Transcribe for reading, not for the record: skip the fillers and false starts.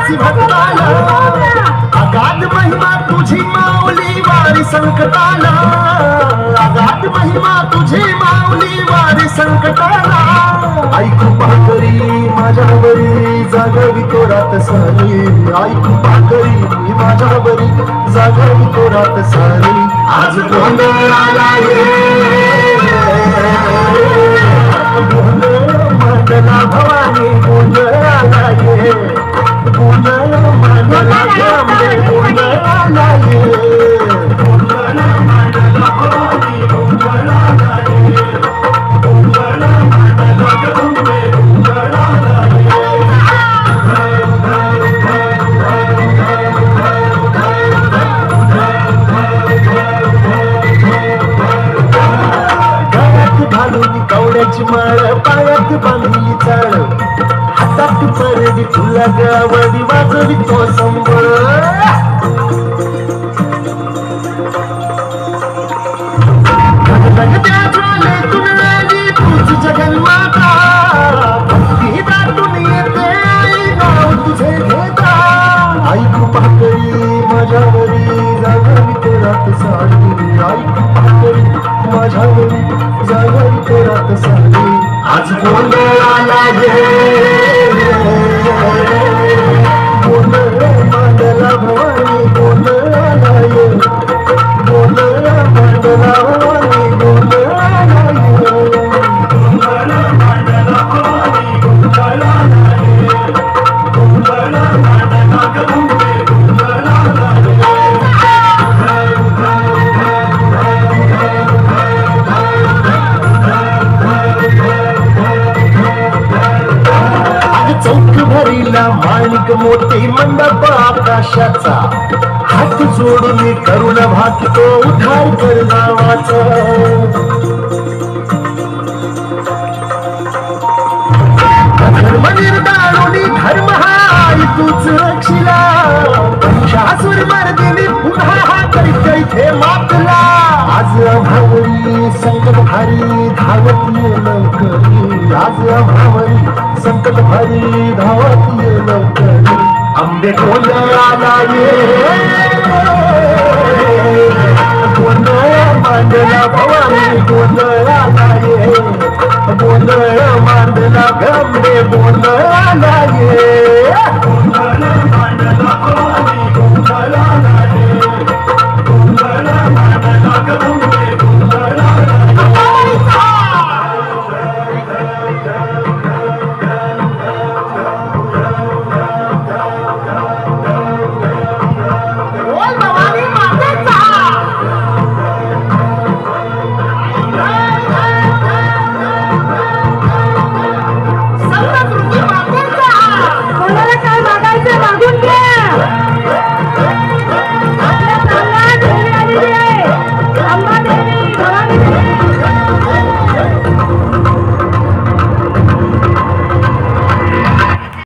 दासी भक्ताला अगाध महिमा तुझी माऊली वारी संकटाला अगाध महिमा तुझी माऊली वारी संकटाला आई कृपा करी माझ्यावरी जागावी तो रात सारी आई कृपा करी माझ्यावरी जागावी तो रात सारी आज गोंधळ आला गोंधळ मांडला भवानी गोंधळ आला गोंधळ मांडला गंगे गोंधळ आला गोंधळ मांडला भवानी गोंधळ आला गोंधळ मांडला गंगे गोंधळ आला कवड्याची माळ पायात बांधली चाळ हातात परडी तुला गावडी वाजवी तो संबळ तुझी जगन्माता भक्ती दाटून येते आई नाव तुझे घेता आई कृपा करी माझ्यावरी जागावी तो रात सारी आई कृपा करी माझ्यावरी जागावी तो रात सारी आज गोंधळ आला गोंधळ मांडला भवानी गोंधळ आला गोंधळ मांडला भवानी गोंधळ आला गोंधळ मांडला भवानी गोंधळ आला गोंधळ मांडला गंगे गोंधळ आला चौक भरीला माणिक मोठी मंडप आकाशाचा हात जोडून करुण भागतो उद्धार कर नावाचा धर्म निर्दाळुनी धर्म हाय तूच रक्षिला पंचासुर मर्दिनी पुन्हा हा करीत इथे मातला आज अभावरी संकट भारी धावत लवकरी आज अभावरी संकट भारी धावत लवकरी आंबे गोंधळ आला गोंधळ मांडला भवानी गोंधळ आला गोंधळ मांडला गंगे गोंधळ आला